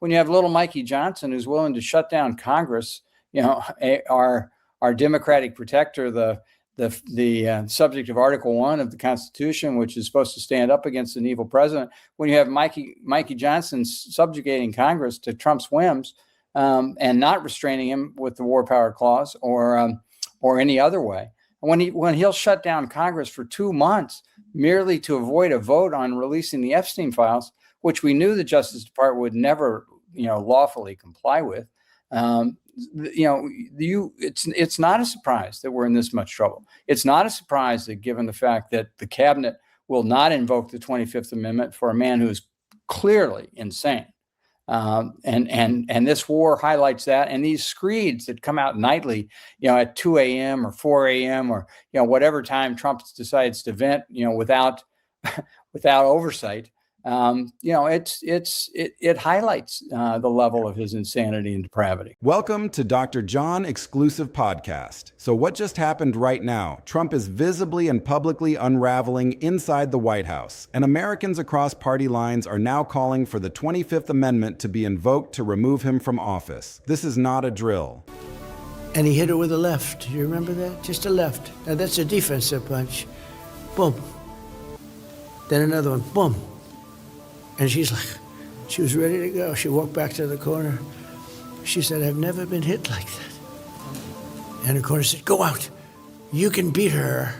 when you have little Mikey Johnson, who's willing to shut down Congress, our democratic protector, the subject of Article 1 of the Constitution, which is supposed to stand up against an evil president, when you have Mikey Johnson subjugating Congress to Trump's whims, and not restraining him with the War Power Clause or any other way. When he'll shut down Congress for 2 months merely to avoid a vote on releasing the Epstein files, which we knew the Justice Department would never, lawfully comply with, it's not a surprise that we're in this much trouble. It's not a surprise that, given the fact that the cabinet will not invoke the 25th Amendment for a man who is clearly insane. And this war highlights that. And these screeds that come out nightly, at 2 a.m. or 4 a.m. or, whatever time Trump decides to vent, without oversight, it highlights the level of his insanity and depravity. Welcome to Dr. John exclusive podcast. So what just happened right now? Trump is visibly and publicly unraveling inside the White House, and Americans across party lines are now calling for the 25th Amendment to be invoked to remove him from office. This is not a drill. And he hit her with a left. You remember that? Just a left. Now that's a defensive punch. Boom. Then another one. Boom. And she was ready to go. She walked back to the corner. She said, "I've never been hit like that." And the corner said, "Go out. You can beat her.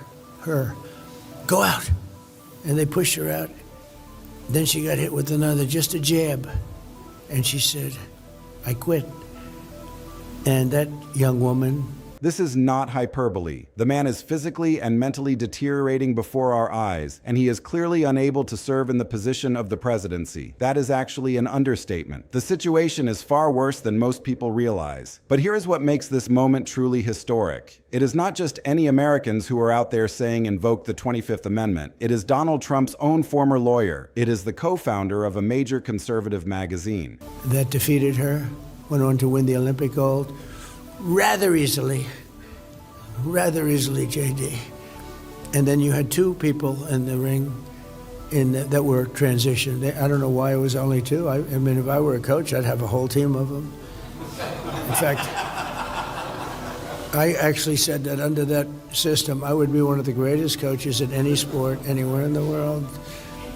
Go out." And they pushed her out. Then she got hit with another, just a jab. And she said, "I quit." And that young woman... This is not hyperbole. The man is physically and mentally deteriorating before our eyes, and he is clearly unable to serve in the position of the presidency. That is actually an understatement. The situation is far worse than most people realize. But here is what makes this moment truly historic. It is not just any Americans who are out there saying invoke the 25th Amendment. It is Donald Trump's own former lawyer. It is the co-founder of a major conservative magazine. That defeated her, went on to win the Olympic gold. Rather easily, JD. And then you had two people in the ring that were transitioned. I don't know why it was only two. I mean, if I were a coach, I'd have a whole team of them. In fact, I actually said that under that system, I would be one of the greatest coaches in any sport, anywhere in the world,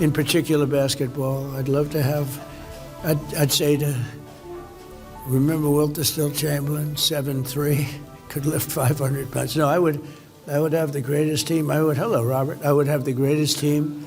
in particular basketball. I'd love to have, I'd say to, remember Walter Still Chamberlain, 7'3", could lift 500 pounds. No, I would have the greatest team. Hello, Robert. I would have the greatest team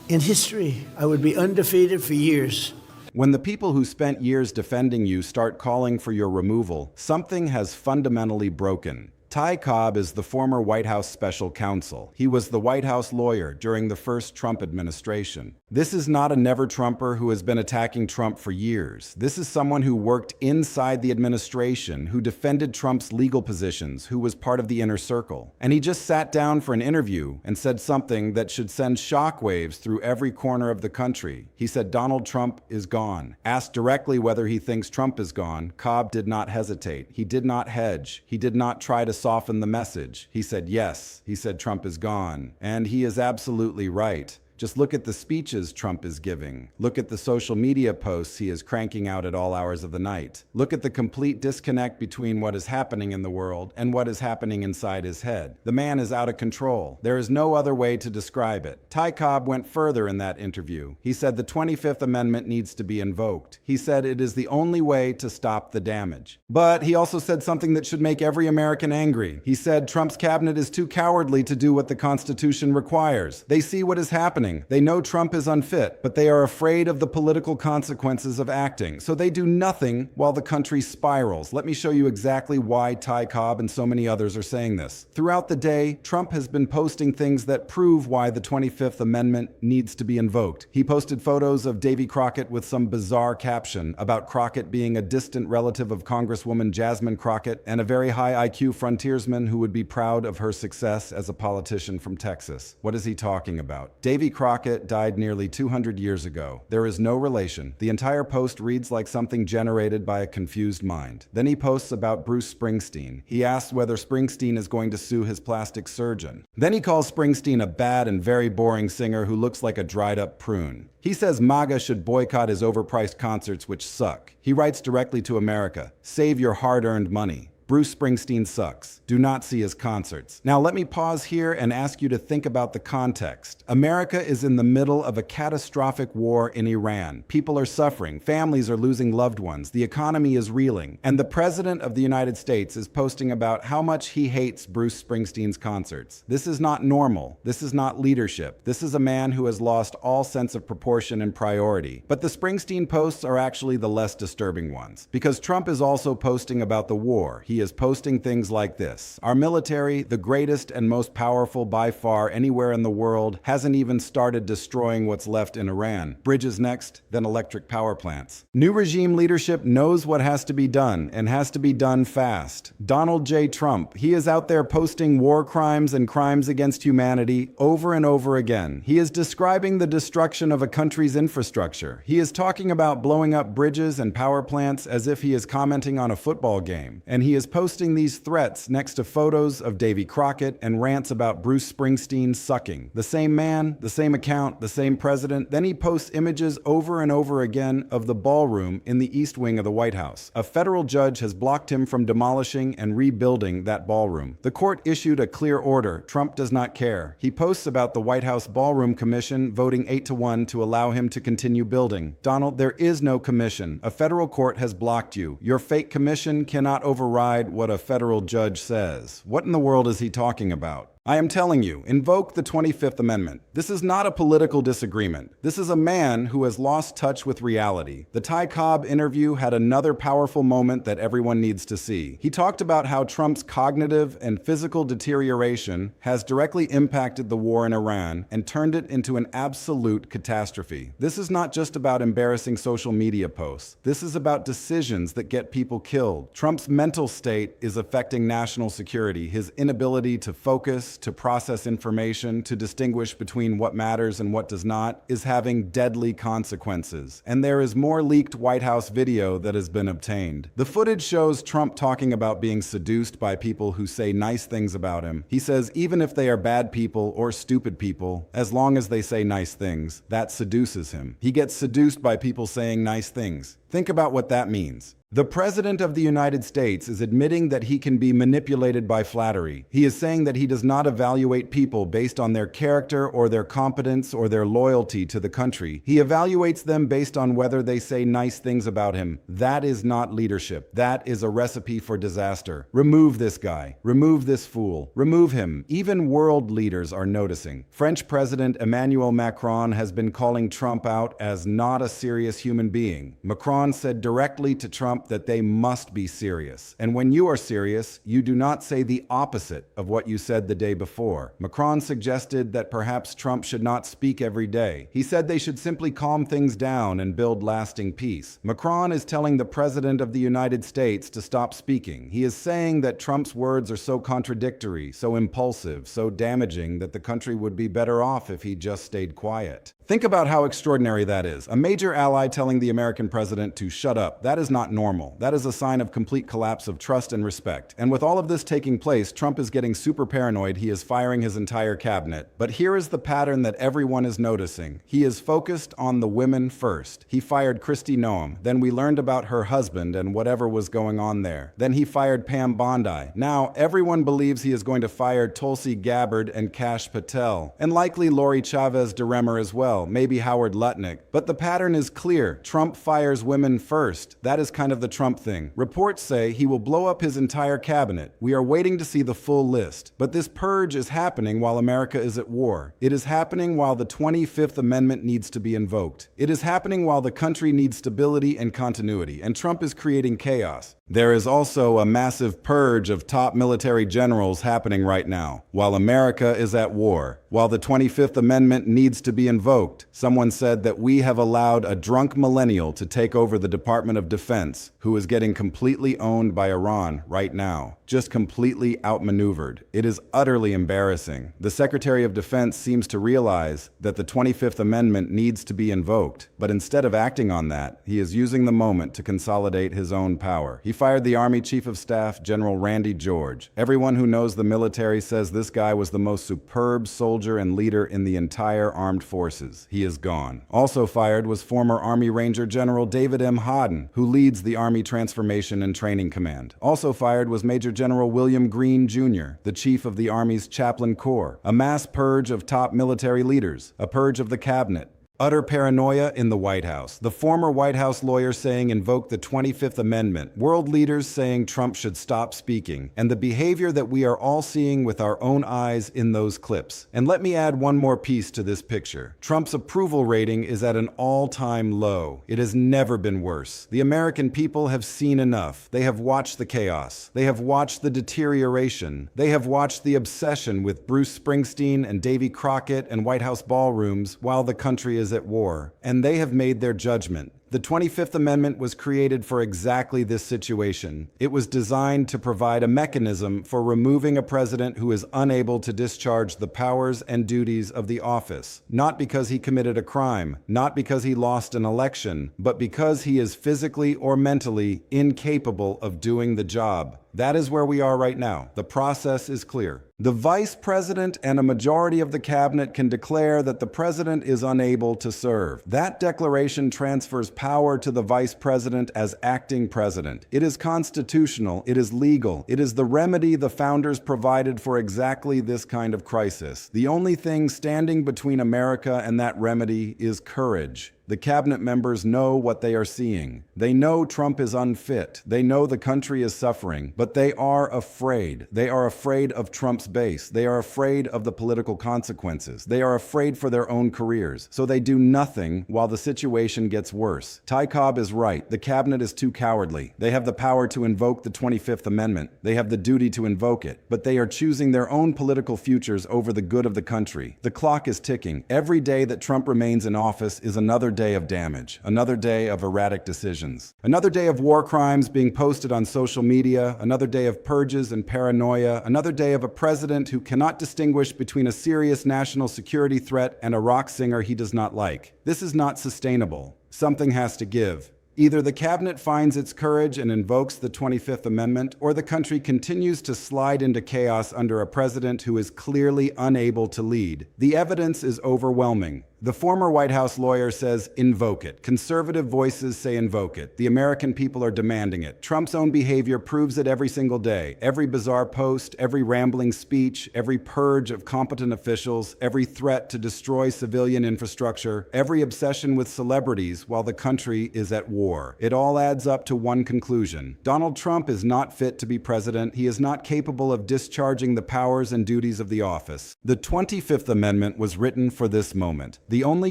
in history. I would be undefeated for years. When the people who spent years defending you start calling for your removal, something has fundamentally broken. Tai Cobb is the former White House special counsel. He was the White House lawyer during the first Trump administration. This is not a never-Trumper who has been attacking Trump for years. This is someone who worked inside the administration, who defended Trump's legal positions, who was part of the inner circle. And he just sat down for an interview and said something that should send shockwaves through every corner of the country. He said Donald Trump is gone. Asked directly whether he thinks Trump is gone, Cobb did not hesitate. He did not hedge. He did not try to soften the message. He said yes. He said Trump is gone. And he is absolutely right. Just look at the speeches Trump is giving. Look at the social media posts he is cranking out at all hours of the night. Look at the complete disconnect between what is happening in the world and what is happening inside his head. The man is out of control. There is no other way to describe it. Tai Cobb went further in that interview. He said the 25th Amendment needs to be invoked. He said it is the only way to stop the damage. But he also said something that should make every American angry. He said Trump's cabinet is too cowardly to do what the Constitution requires. They see what is happening. They know Trump is unfit, but they are afraid of the political consequences of acting. So they do nothing while the country spirals. Let me show you exactly why Tai Cobb and so many others are saying this. Throughout the day, Trump has been posting things that prove why the 25th Amendment needs to be invoked. He posted photos of Davy Crockett with some bizarre caption about Crockett being a distant relative of Congresswoman Jasmine Crockett and a very high IQ frontiersman who would be proud of her success as a politician from Texas. What is he talking about? Davy Crockett died nearly 200 years ago. There is no relation. The entire post reads like something generated by a confused mind. Then he posts about Bruce Springsteen. He asks whether Springsteen is going to sue his plastic surgeon. Then he calls Springsteen a bad and very boring singer who looks like a dried-up prune. He says MAGA should boycott his overpriced concerts, which suck. He writes directly to America, "Save your hard-earned money. Bruce Springsteen sucks. Do not see his concerts." Now let me pause here and ask you to think about the context. America is in the middle of a catastrophic war in Iran. People are suffering. Families are losing loved ones. The economy is reeling. And the President of the United States is posting about how much he hates Bruce Springsteen's concerts. This is not normal. This is not leadership. This is a man who has lost all sense of proportion and priority. But the Springsteen posts are actually the less disturbing ones, because Trump is also posting about the war. He is posting things like this: "Our military, the greatest and most powerful by far anywhere in the world, hasn't even started destroying what's left in Iran. Bridges next, then electric power plants." New regime leadership knows what has to be done, and has to be done fast. Donald J. Trump, he is out there posting war crimes and crimes against humanity over and over again. He is describing the destruction of a country's infrastructure. He is talking about blowing up bridges and power plants as if he is commenting on a football game. And he is posting these threats next to photos of Davy Crockett and rants about Bruce Springsteen sucking. The same man, the same account, the same president. Then he posts images over and over again of the ballroom in the East Wing of the White House. A federal judge has blocked him from demolishing and rebuilding that ballroom. The court issued a clear order. Trump does not care. He posts about the White House Ballroom Commission voting 8-1 to allow him to continue building. Donald, there is no commission. A federal court has blocked you. Your fake commission cannot override what a federal judge says. What in the world is he talking about? I am telling you, invoke the 25th Amendment. This is not a political disagreement. This is a man who has lost touch with reality. The Tai Cobb interview had another powerful moment that everyone needs to see. He talked about how Trump's cognitive and physical deterioration has directly impacted the war in Iran and turned it into an absolute catastrophe. This is not just about embarrassing social media posts. This is about decisions that get people killed. Trump's mental state is affecting national security. His inability to focus, to process information, to distinguish between what matters and what does not, is having deadly consequences. And there is more leaked White House video that has been obtained. The footage shows Trump talking about being seduced by people who say nice things about him. He says even if they are bad people or stupid people, as long as they say nice things, that seduces him. He gets seduced by people saying nice things. Think about what that means. The President of the United States is admitting that he can be manipulated by flattery. He is saying that he does not evaluate people based on their character or their competence or their loyalty to the country. He evaluates them based on whether they say nice things about him. That is not leadership. That is a recipe for disaster. Remove this guy. Remove this fool. Remove him. Even world leaders are noticing. French President Emmanuel Macron has been calling Trump out as not a serious human being. Macron said directly to Trump that they must be serious. And when you are serious, you do not say the opposite of what you said the day before. Macron suggested that perhaps Trump should not speak every day. He said they should simply calm things down and build lasting peace. Macron is telling the President of the United States to stop speaking. He is saying that Trump's words are so contradictory, so impulsive, so damaging that the country would be better off if he just stayed quiet. Think about how extraordinary that is. A major ally telling the American president to shut up. That is not normal. That is a sign of complete collapse of trust and respect. And with all of this taking place, Trump is getting super paranoid. He is firing his entire cabinet. But here is the pattern that everyone is noticing. He is focused on the women first. He fired Kristi Noem. Then we learned about her husband and whatever was going on there. Then he fired Pam Bondi. Now everyone believes he is going to fire Tulsi Gabbard and Kash Patel. And likely Lori Chavez DeRemer as well. Maybe Howard Lutnick. But the pattern is clear. Trump fires women first. That is kind of the Trump thing. Reports say he will blow up his entire cabinet. We are waiting to see the full list. But this purge is happening while America is at war. It is happening while the 25th Amendment needs to be invoked. It is happening while the country needs stability and continuity. And Trump is creating chaos. There is also a massive purge of top military generals happening right now, while America is at war. While the 25th Amendment needs to be invoked, someone said that we have allowed a drunk millennial to take over the Department of Defense, who is getting completely owned by Iran right now, just completely outmaneuvered. It is utterly embarrassing. The Secretary of Defense seems to realize that the 25th Amendment needs to be invoked, but instead of acting on that, he is using the moment to consolidate his own power. He fired the Army Chief of Staff, General Randy George. Everyone who knows the military says this guy was the most superb soldier and leader in the entire armed forces. He is gone. Also fired was former Army Ranger General David M. Hodden, who leads the Army Transformation and Training Command. Also fired was Major General William Green, Jr., the chief of the Army's Chaplain Corps. A mass purge of top military leaders. A purge of the cabinet. Utter paranoia in the White House. The former White House lawyer saying invoke the 25th Amendment. World leaders saying Trump should stop speaking. And the behavior that we are all seeing with our own eyes in those clips. And let me add one more piece to this picture. Trump's approval rating is at an all-time low. It has never been worse. The American people have seen enough. They have watched the chaos. They have watched the deterioration. They have watched the obsession with Bruce Springsteen and Davy Crockett and White House ballrooms while the country is at war, and they have made their judgment. The 25th Amendment was created for exactly this situation. It was designed to provide a mechanism for removing a president who is unable to discharge the powers and duties of the office, not because he committed a crime, not because he lost an election, but because he is physically or mentally incapable of doing the job. That is where we are right now. The process is clear. The vice president and a majority of the cabinet can declare that the president is unable to serve. That declaration transfers power to the vice president as acting president. It is constitutional. It is legal. It is the remedy the founders provided for exactly this kind of crisis. The only thing standing between America and that remedy is courage. The cabinet members know what they are seeing. They know Trump is unfit. They know the country is suffering, but they are afraid. They are afraid of Trump's base. They are afraid of the political consequences. They are afraid for their own careers. So they do nothing while the situation gets worse. Tai Cobb is right. The cabinet is too cowardly. They have the power to invoke the 25th Amendment. They have the duty to invoke it, but they are choosing their own political futures over the good of the country. The clock is ticking. Every day that Trump remains in office is another day of damage, another day of erratic decisions, another day of war crimes being posted on social media, another day of purges and paranoia, another day of a president who cannot distinguish between a serious national security threat and a rock singer he does not like. This is not sustainable. Something has to give. Either the cabinet finds its courage and invokes the 25th Amendment, or the country continues to slide into chaos under a president who is clearly unable to lead. The evidence is overwhelming. The former White House lawyer says, invoke it. Conservative voices say invoke it. The American people are demanding it. Trump's own behavior proves it every single day. Every bizarre post, every rambling speech, every purge of competent officials, every threat to destroy civilian infrastructure, every obsession with celebrities while the country is at war. It all adds up to one conclusion. Donald Trump is not fit to be president. He is not capable of discharging the powers and duties of the office. The 25th Amendment was written for this moment. The only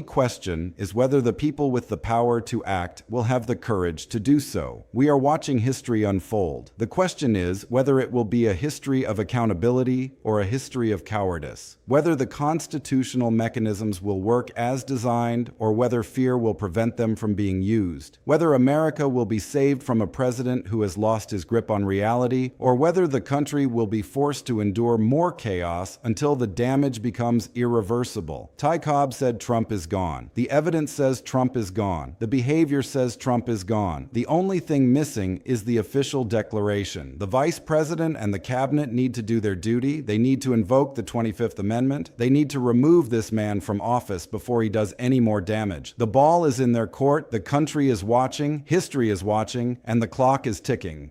question is whether the people with the power to act will have the courage to do so. We are watching history unfold. The question is whether it will be a history of accountability or a history of cowardice. Whether the constitutional mechanisms will work as designed or whether fear will prevent them from being used. Whether America will be saved from a president who has lost his grip on reality or whether the country will be forced to endure more chaos until the damage becomes irreversible. Tai Cobb said Trump is gone. The evidence says Trump is gone. The behavior says Trump is gone. The only thing missing is the official declaration. The vice president and the cabinet need to do their duty. They need to invoke the 25th Amendment. They need to remove this man from office before he does any more damage. The ball is in their court. The country is watching. History is watching. And the clock is ticking.